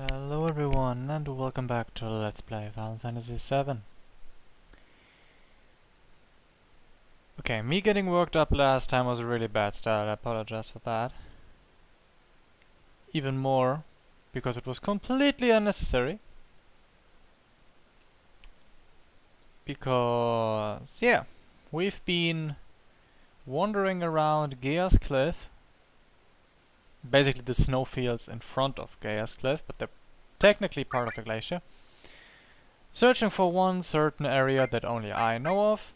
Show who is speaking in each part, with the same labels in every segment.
Speaker 1: Hello everyone and welcome back to Let's Play Final Fantasy VII. Okay, me getting worked up last time was a really bad start, I apologize for that. Even more, because it was completely unnecessary. Because, yeah, we've been wandering around Gaia's Cliff. Basically the snowfields in front of Gaia's Cliff, but they're technically part of the glacier. Searching for one certain area that only I know of.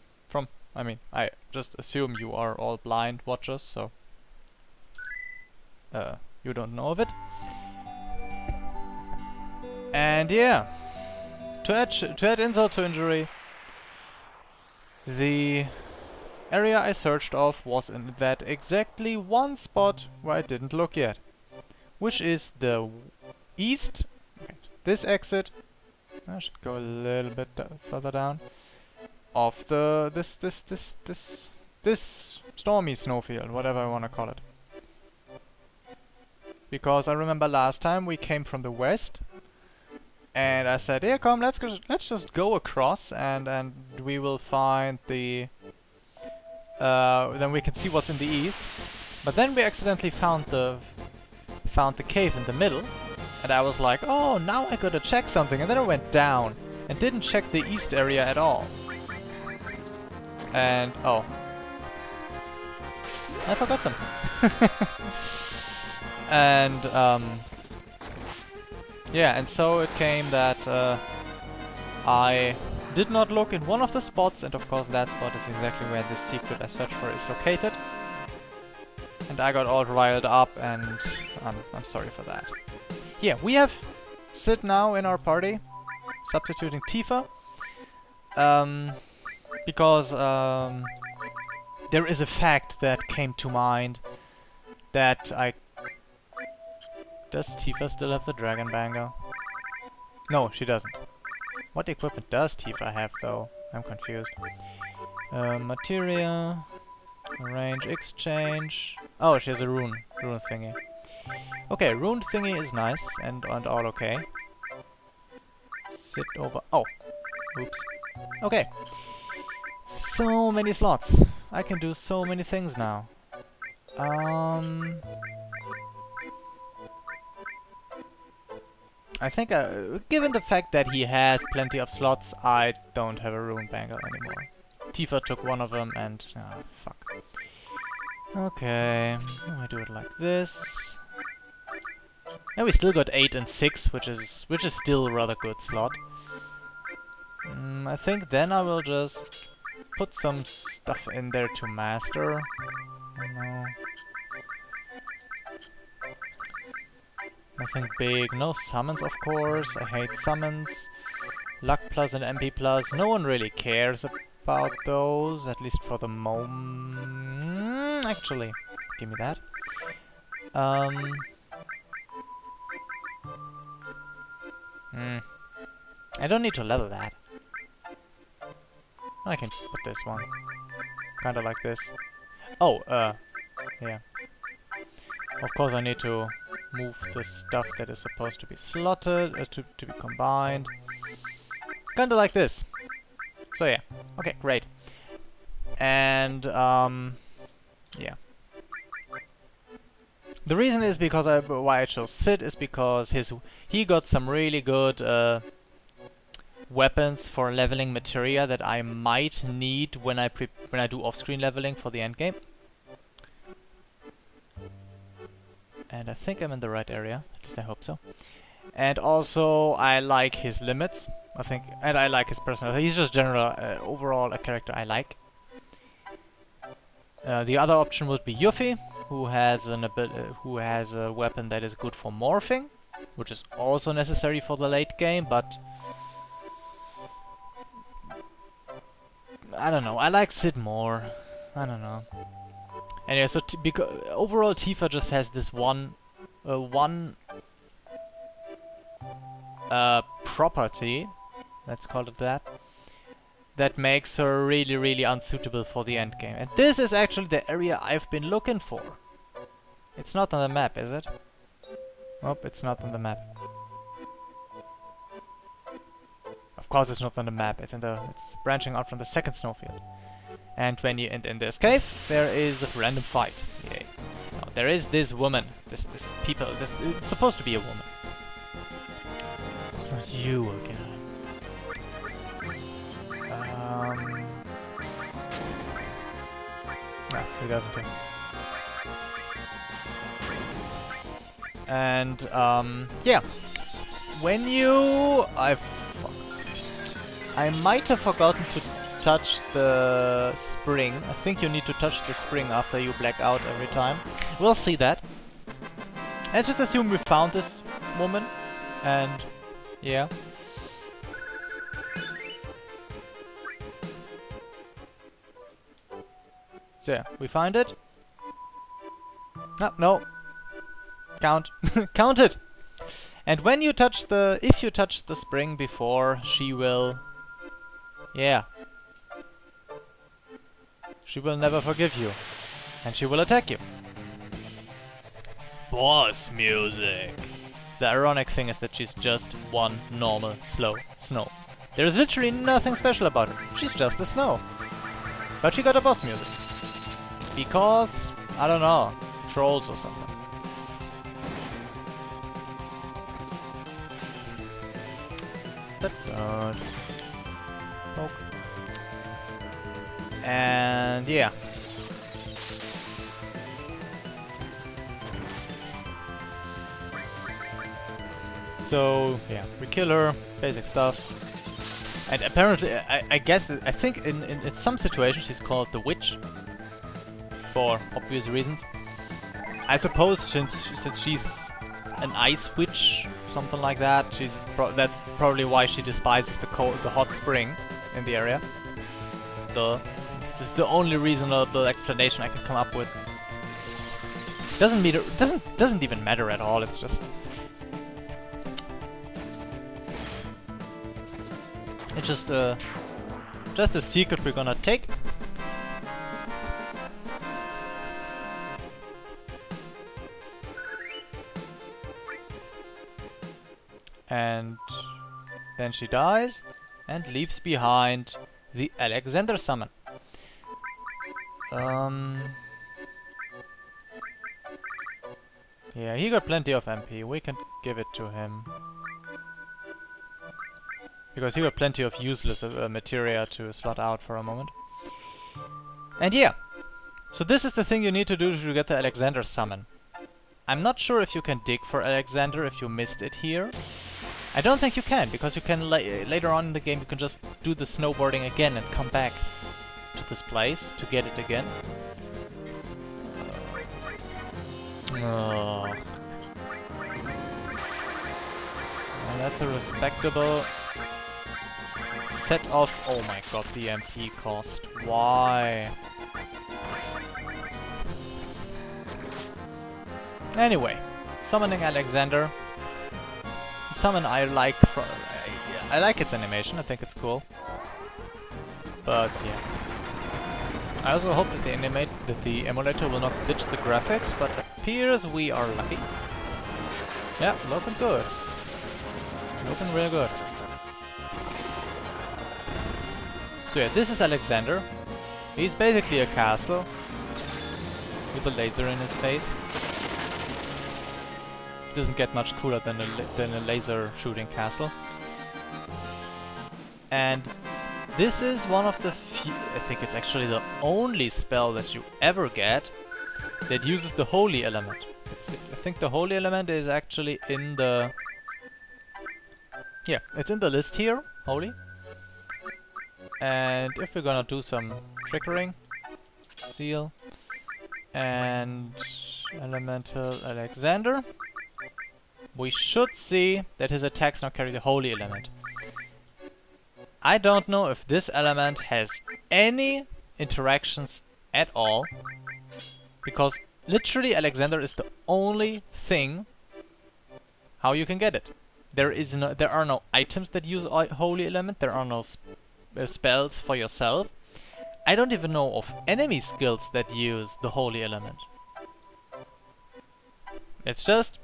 Speaker 1: I just assume you are all blind watchers, so you don't know of it. And yeah, to add insult to injury, the area I searched of was in that exactly one spot where I didn't look yet, which is the east. Okay, this exit. I should go a little bit further down. Of the this stormy snowfield, whatever I want to call it. Because I remember last time we came from the west, and I said, "Here, come, let's just go across, and we will find the then we can see what's in the east." But then we accidentally found the cave in the middle, and I was like, "Oh, now I gotta check something," and then I went down and didn't check the east area at all. And oh, I forgot something. And yeah, and so it came that I did not look in one of the spots, and of course that spot is exactly where this secret I searched for is located. And I got all riled up, and I'm sorry for that. Yeah, we have Sid now in our party, substituting Tifa. Because there is a fact that came to mind that Does Tifa still have the Dragon Banger? No, she doesn't. What equipment does Tifa have though? I'm confused. Materia, range exchange. Oh, she has a rune thingy. Okay, rune thingy is nice and all okay. Sit over. Oh, oops. Okay. So many slots. I can do so many things now. I think, given the fact that he has plenty of slots, I don't have a rune banger anymore. Tifa took one of them and... ah, fuck. Okay, I do it like this. And we still got 8 and 6, which is still a rather good slot. I think then I will just put some stuff in there to master. No. Nothing big. No summons, of course. I hate summons. Luck plus and MP plus. No one really cares about those, at least for the moment. Actually, give me that. I don't need to level that. I can put this one. Kinda like this. Oh, yeah. Of course I need to move the stuff that is supposed to be slotted, to be combined. Kinda like this. So yeah. Okay, great. And, yeah. The reason is because why I chose Sid is because he got some really good, weapons for leveling materia that I might need when I do off-screen leveling for the end game. And I think I'm in the right area, at least I hope so. And also I like his limits, I think, and I like his personality. He's just overall a character I like. The other option would be Yuffie, who has a weapon that is good for morphing, which is also necessary for the late game, but I don't know, I like Sid more. I don't know. Anyway, so overall Tifa just has this one property, let's call it that makes her really, really unsuitable for the end game. And this is actually the area I've been looking for. It's not on the map, is it? Nope, it's not on the map. course it's not on the map. It's branching out from the second snowfield. And when you in this cave, there is a random fight. Yay. Now, there is this woman. This people. It's supposed to be a woman. Not you again. No, he doesn't. And yeah. When you I might have forgotten to touch the spring. I think you need to touch the spring after you black out every time. We'll see that. Let's just assume we found this woman. And yeah. So yeah, we find it. No. Count. Count it! And when you touch the... if you touch the spring before, she will... yeah. She will never forgive you. And she will attack you. Boss music! The ironic thing is that she's just one normal, slow snow. There is literally nothing special about her. She's just a snow. But she got a boss music. Because... I don't know. Trolls or something. Okay. And yeah. So yeah, we kill her, basic stuff. And apparently, I guess, I think in some situations she's called the witch. For obvious reasons. I suppose since she's an ice witch, something like that. That's probably why she despises the hot spring in the area. This is the only reasonable explanation I can come up with. Doesn't even matter at all. It's just a secret we're gonna take. And then she dies and leaves behind the Alexander summon. Yeah, he got plenty of MP. We can give it to him. Because he got plenty of useless materia to slot out for a moment. And yeah. So this is the thing you need to do to get the Alexander summon. I'm not sure if you can dig for Alexander if you missed it here. I don't think you can, because you can later on in the game you can just do the snowboarding again and come back to this place to get it again. Well, that's a respectable set of... oh my god, the MP cost. Why? Anyway, summoning Alexander. Summon I like I like its animation, I think it's cool. But yeah. I also hope that the emulator will not glitch the graphics, but appears we are lucky. Yeah, looking good. Looking real good. So yeah, this is Alexander. He's basically a castle with a laser in his face. Doesn't get much cooler than a laser shooting castle. And this is one of the few, I think it's actually the only spell that you ever get that uses the holy element. I think the holy element is actually in the... yeah, it's in the list here, holy. And if we're gonna do some triggering, seal, and elemental Alexander, we should see that his attacks now carry the holy element. I don't know if this element has any interactions at all, because literally Alexander is the only thing how you can get it. There are no items that use holy element, there are no spells for yourself. I don't even know of enemy skills that use the holy element. It's just...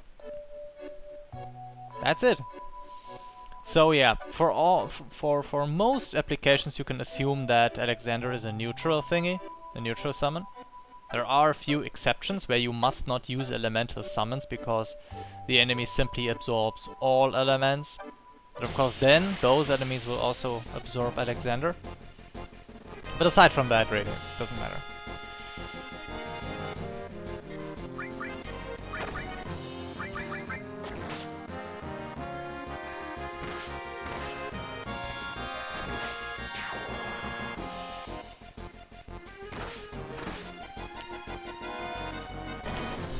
Speaker 1: that's it. So yeah, for most applications you can assume that Alexander is a neutral thingy, a neutral summon. There are a few exceptions where you must not use elemental summons because the enemy simply absorbs all elements. But of course then those enemies will also absorb Alexander. But aside from that, really, it doesn't matter.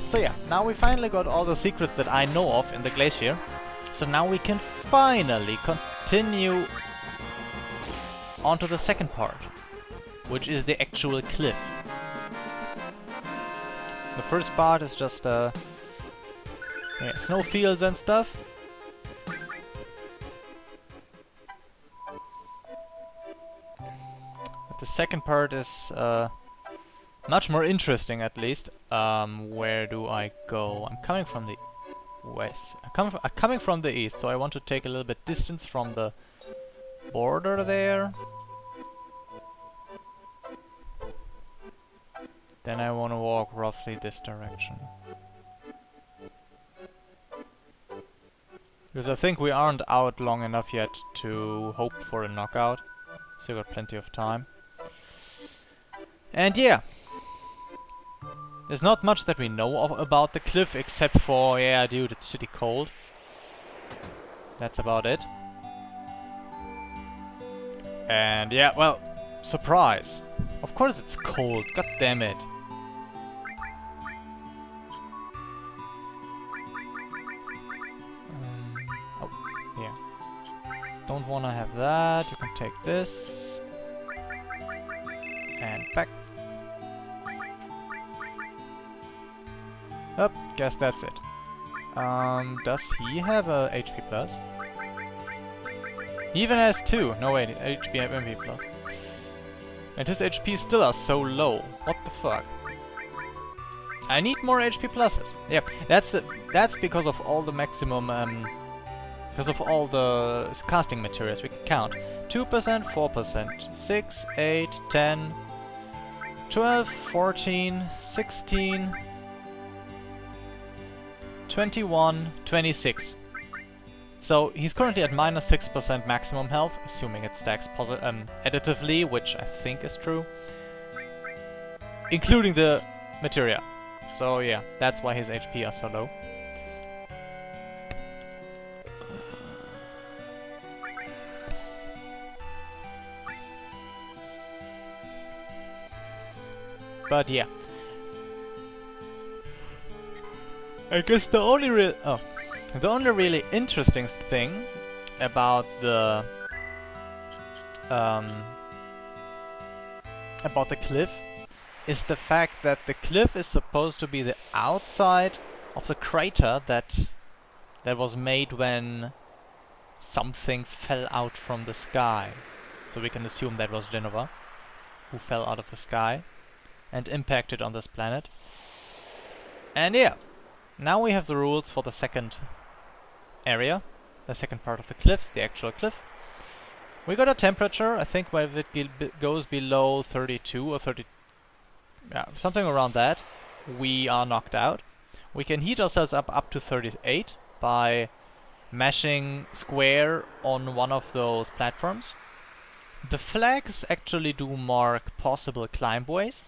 Speaker 1: So yeah, now we finally got all the secrets that I know of in the glacier. So now we can finally continue onto the second part, which is the actual cliff. The first part is just snow fields and stuff. But the second part is much more interesting, at least. Where do I go? I'm coming from the west. I'm coming from the east, so I want to take a little bit distance from the border there. Then I want to walk roughly this direction. Because I think we aren't out long enough yet to hope for a knockout. Still got plenty of time. And yeah. There's not much that we know of about the cliff except for, yeah dude, it's shitty cold. That's about it. And yeah, well, surprise. Of course it's cold, god damn it. Oh, yeah. Don't wanna have that, you can take this. And back. Up, guess that's it. Does he have a HP plus? He even has 2. No wait, HP MP plus. And his HP still are so low. What the fuck? I need more HP pluses. Yep, that's because of all the maximum because of all the casting materials we can count. 2%, 4%, 6, 8, 10, 12, 14, 16, 21, 26. So he's currently at minus 6% maximum health, assuming it stacks additively, which I think is true. Including the materia. So yeah, that's why his HP are so low. But yeah. I guess the only really interesting thing about the cliff is the fact that the cliff is supposed to be the outside of the crater that was made when something fell out from the sky. So we can assume that was Genova, who fell out of the sky and impacted on this planet. And yeah. Now we have the rules for the second area, the second part of the cliffs, the actual cliff. We got a temperature, I think when it goes below 32 or 30, yeah, something around that, we are knocked out. We can heat ourselves up to 38 by mashing square on one of those platforms. The flags actually do mark possible climb ways,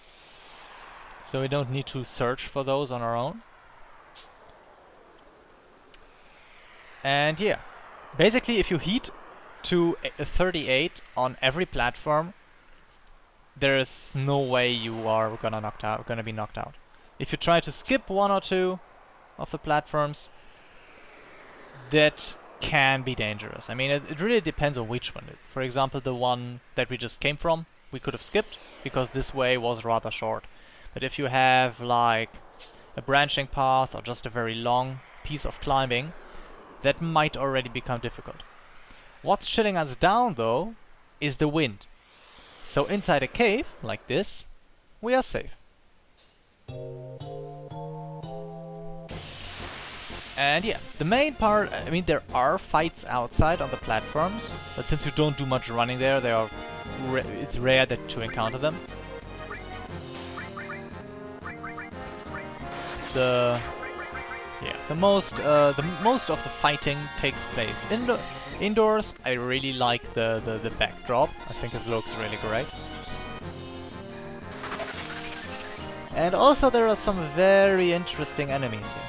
Speaker 1: so we don't need to search for those on our own. And yeah, basically if you heat to 38 on every platform, there is no way you are gonna be knocked out. If you try to skip one or two of the platforms, that can be dangerous. I mean, it really depends on which one. For example, the one that we just came from, we could have skipped, because this way was rather short. But if you have like a branching path or just a very long piece of climbing, that might already become difficult. What's chilling us down though is the wind. So inside a cave like this, we are safe. And yeah, the main part, I mean, there are fights outside on the platforms, but since you don't do much running there, it's rare that to encounter them. The most of the fighting takes place indoors. I really like the backdrop. I think it looks really great. And also there are some very interesting enemies here.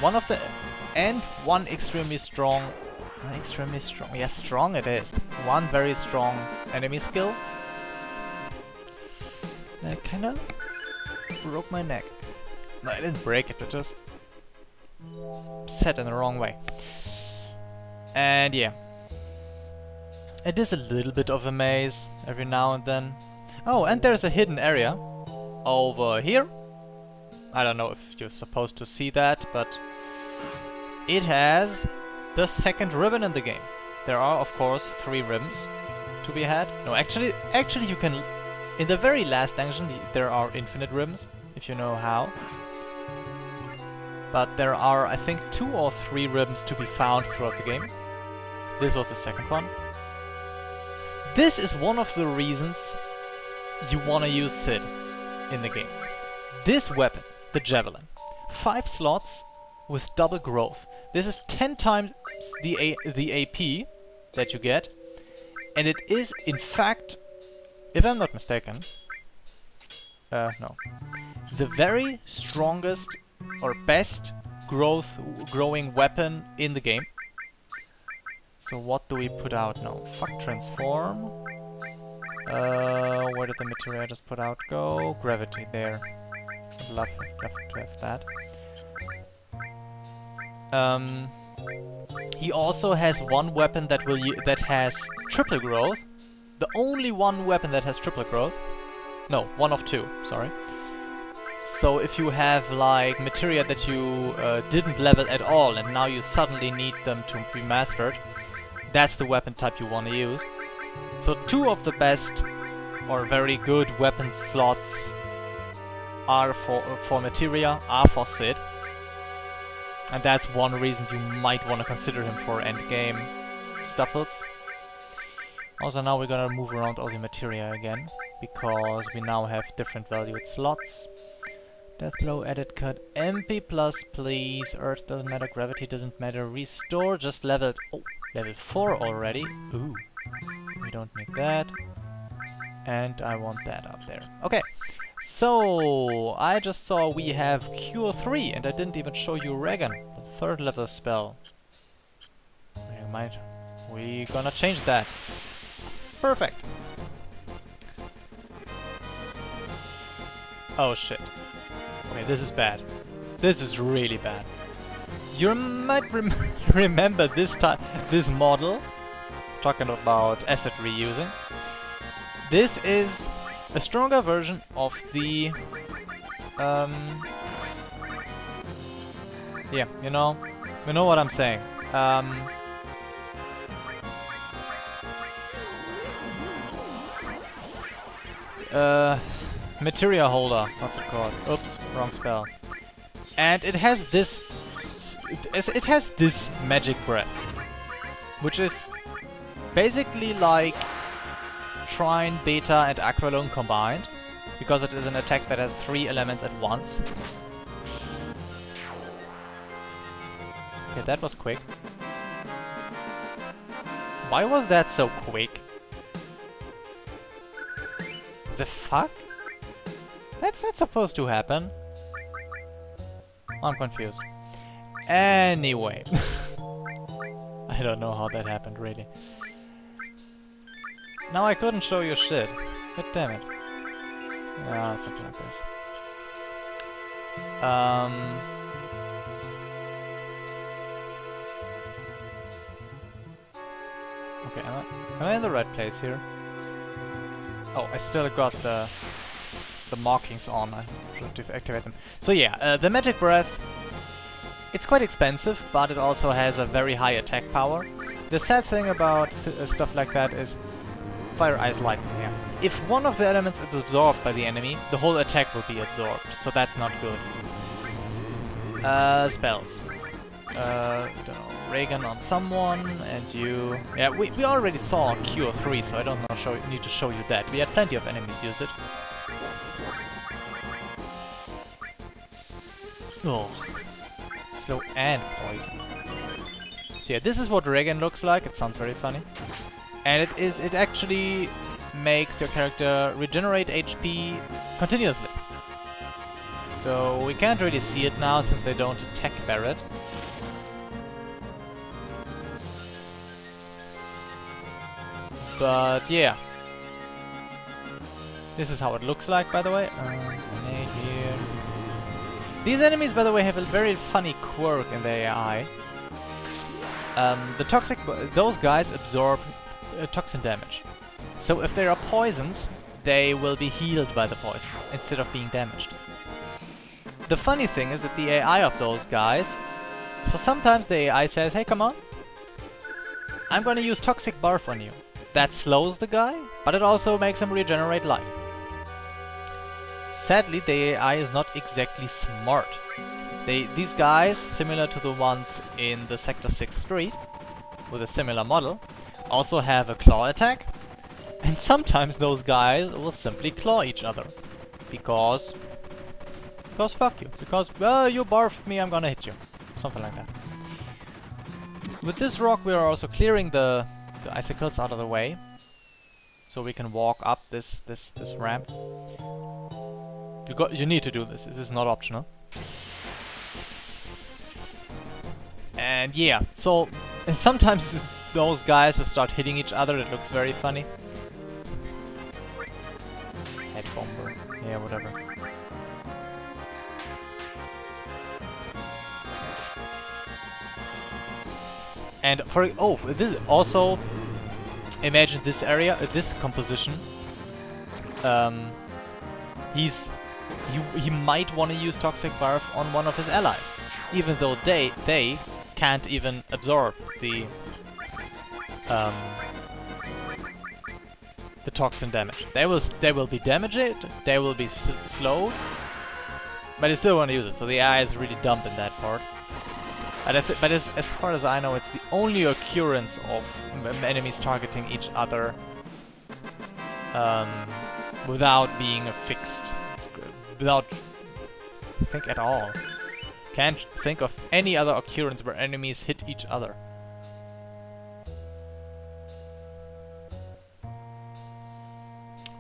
Speaker 1: One extremely strong. Yes, strong it is. One very strong enemy skill. That kinda broke my neck. No, I didn't break it, it just set in the wrong way. And yeah. It is a little bit of a maze every now and then. Oh, and there's a hidden area over here. I don't know if you're supposed to see that, but it has the second ribbon in the game. There are, of course, 3 ribbons to be had. No, actually you can... In the very last dungeon, there are infinite ribbons, if you know how. But there are, I think, 2 or 3 ribbons to be found throughout the game. This was the second one. This is one of the reasons you want to use Sid in the game. This weapon, the Javelin, 5 slots with double growth. This is 10 times the AP that you get, and it is, in fact, if I'm not mistaken, no, the very strongest or best growing weapon in the game. So what do we put out now? Fuck transform. Where did the materia I just put out go? Gravity, there. I'd love to have that. He also has one weapon that has triple growth. The only one weapon that has triple growth. No, one of 2, sorry. So if you have like materia that you didn't level at all and now you suddenly need them to be mastered, that's the weapon type you want to use. So 2 of the best or very good weapon slots are for materia, are for Sid. And that's one reason you might want to consider him for endgame stuffles. Also now we're gonna move around all the materia again, because we now have different valued slots. Death blow, edit cut, MP plus please, earth doesn't matter, gravity doesn't matter, restore, just leveled, oh, level 4 already, ooh, we don't need that, and I want that up there. Okay, so I just saw we have Cure 3, and I didn't even show you Regan, the 3rd level spell. We're gonna change that. Perfect. Oh shit. Okay, this is bad. This is really bad. You might remember this model. Talking about asset reusing. This is a stronger version of the... yeah, you know what I'm saying. Materia holder, what's it called? Oops, wrong spell. And it has this magic breath, which is basically like Trine, Beta and Aqualung combined, because it is an attack that has 3 elements at once. Okay, that was quick. Why was that so quick? The fuck? That's not supposed to happen. I'm confused. Anyway. I don't know how that happened, really. Now I couldn't show you shit. God damn it. Ah, something like this. Okay, am I in the right place here? Oh, I still got the markings on. I should activate them. So yeah, the magic breath, it's quite expensive, but it also has a very high attack power. The sad thing about stuff like that is fire, ice, lightning. Yeah. If one of the elements is absorbed by the enemy, the whole attack will be absorbed. So that's not good. Spells. Don't know, Reagan on someone, and you... Yeah, we already saw Cure 3, so I don't need to show you that. We had plenty of enemies use it. Oh. Slow and poison. So yeah, this is what Reagan looks like. It sounds very funny. And it actually makes your character regenerate HP continuously. So we can't really see it now since they don't attack Barret. But yeah. This is how it looks like, by the way. Grenade here. These enemies, by the way, have a very funny quirk in their AI. Those guys absorb toxin damage. So if they are poisoned, they will be healed by the poison instead of being damaged. The funny thing is that the AI of those guys... So sometimes the AI says, hey, come on. I'm gonna use Toxic Barf on you. That slows the guy, but it also makes him regenerate life. Sadly, the AI is not exactly smart. These guys, similar to the ones in the Sector 6 street, with a similar model, also have a claw attack. And sometimes those guys will simply claw each other. Because fuck you. Because, well, you barfed me, I'm gonna hit you. Something like that. With this rock we are also clearing the icicles out of the way. So we can walk up this ramp. You need to do this. This is not optional. And yeah, so sometimes those guys will start hitting each other. It looks very funny. Head bomber. Yeah, whatever. And for this also, imagine this area, this composition. He might want to use Toxic Barf on one of his allies, even though they can't even absorb the toxin damage. They will be damaged, they will be slowed, but they still want to use it. So the AI is really dumb in that part. But as far as I know, it's the only occurrence of enemies targeting each other without being fixed. Without think at all. Can't think of any other occurrence where enemies hit each other.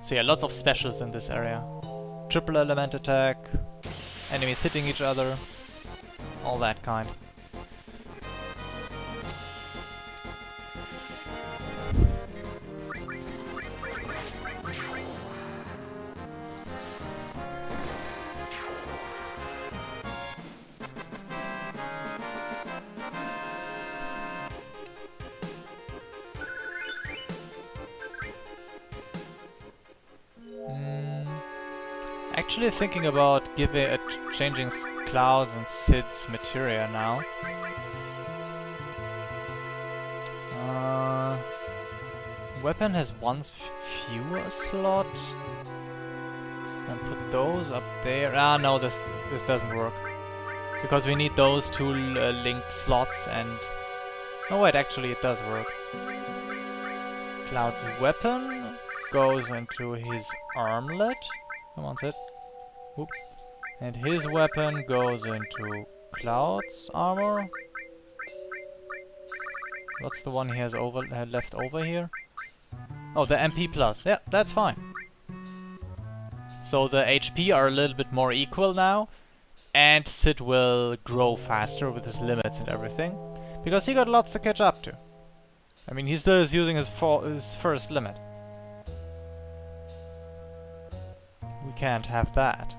Speaker 1: So yeah, lots of specials in this area. Triple element attack, enemies hitting each other, all that kind. Actually thinking about changing Clouds and Sid's materia now. Weapon has one fewer slot. And put those up there. Ah, no, this doesn't work because we need those two linked slots. And oh wait, actually it does work. Cloud's weapon goes into his armlet. Come on, Sid. Whoop. And his weapon goes into Cloud's armor. What's the one he has left over here? Oh, the MP plus. Yeah, that's fine. So the HP are a little bit more equal now, and Sid will grow faster with his limits and everything, because he got lots to catch up to. I mean, he still is using his first limit. We can't have that.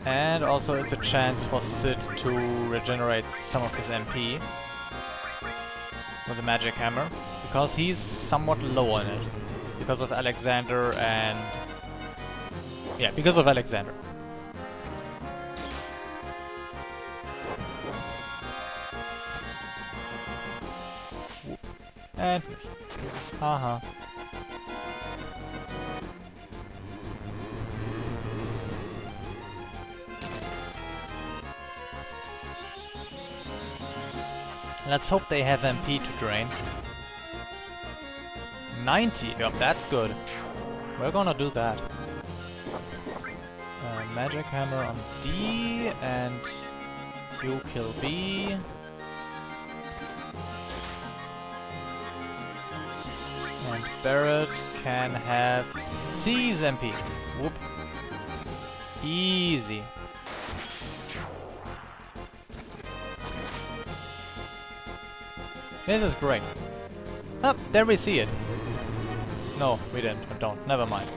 Speaker 1: And also it's a chance for Sid to regenerate some of his MP with a magic hammer, because he's somewhat low on it. Because of Alexander and... yeah, because of Alexander. And miss. Haha. Let's hope they have MP to drain. 90, yep, that's good. We're gonna do that. Magic Hammer on D, and Q kill B. And Barrett can have C's MP. Whoop. Easy. This is great. Oh, there we see it. No, we didn't. I don't. Never mind.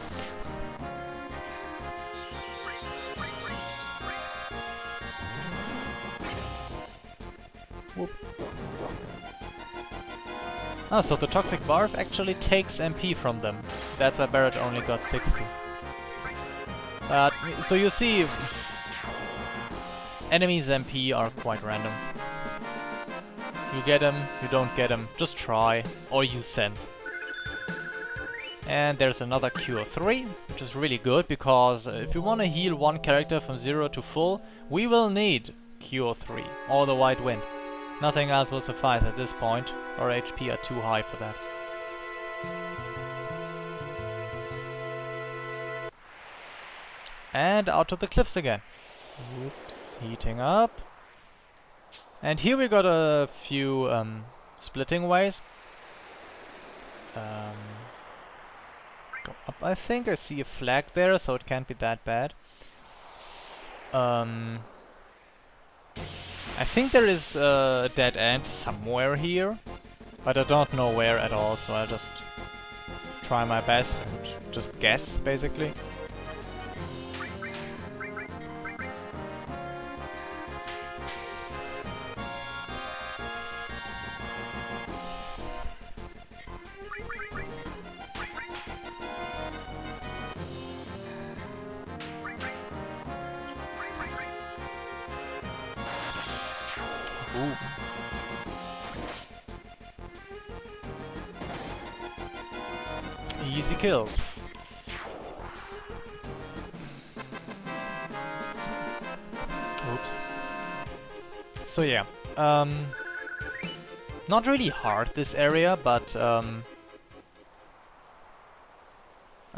Speaker 1: Whoop. Ah, so the Toxic Barf actually takes MP from them. That's why Barrett only got 60. So you see, enemies' MP are quite random. You get them, you don't get them, just try, or use sense. And there's another Cure 3, which is really good, because if you want to heal one character from 0 to full, we will need Cure 3, or the White Wind. Nothing else will suffice at this point, our HP are too high for that. And out to the cliffs again. Oops, heating up. And here we got a few splitting ways. Go up, I think. I see a flag there, so it can't be that bad. I think there is a dead end somewhere here, but I don't know where at all, so I'll just try my best and just guess, basically. Ooh. Easy kills. Oops. So yeah, not really hard this area, but I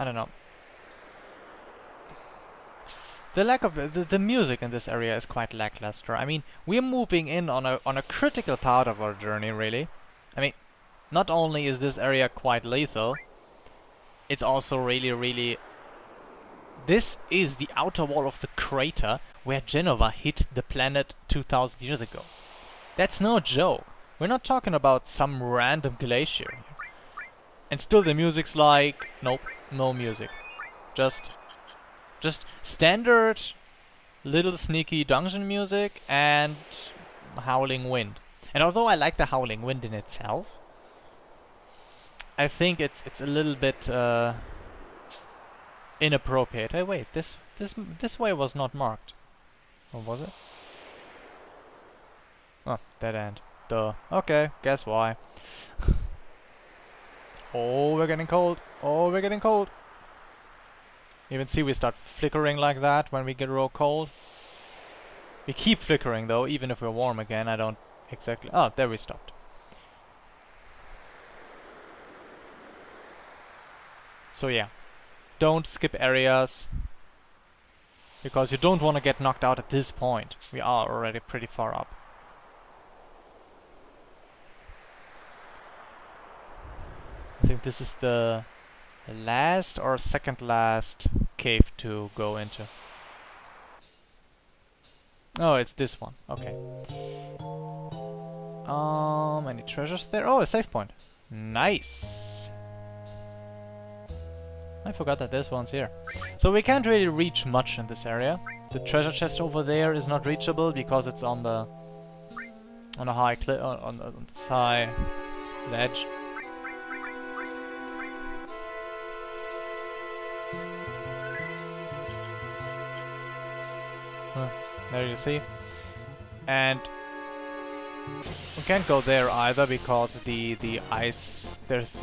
Speaker 1: don't know. The lack of the music in this area is quite lackluster. I mean, we're moving in on a critical part of our journey, really. I mean, not only is this area quite lethal, it's also really. This is the outer wall of the crater where Genova hit the planet 2,000 years ago. That's no joke. We're not talking about some random glacier here. And still the music's like, nope, no music. Just standard little sneaky dungeon music and howling wind. And although I like the howling wind in itself, I think it's a little bit inappropriate. Hey, wait, this way was not marked. Or was it? Oh, dead end. Duh. Okay, guess why. Oh, we're getting cold. Oh, we're getting cold. Even see we start flickering like that when we get real cold. We keep flickering though, even if we're warm again. I don't exactly... Oh, there we stopped. So yeah, don't skip areas, because you don't want to get knocked out at this point. We are already pretty far up. I think this is the last or second last cave to go into. Oh, it's this one. Okay. Any treasures there? Oh, a save point. Nice. I forgot that this one's here. So we can't really reach much in this area. The treasure chest over there is not reachable because it's on the high on this high ledge. There you see. And We can't go there either because the ice, there's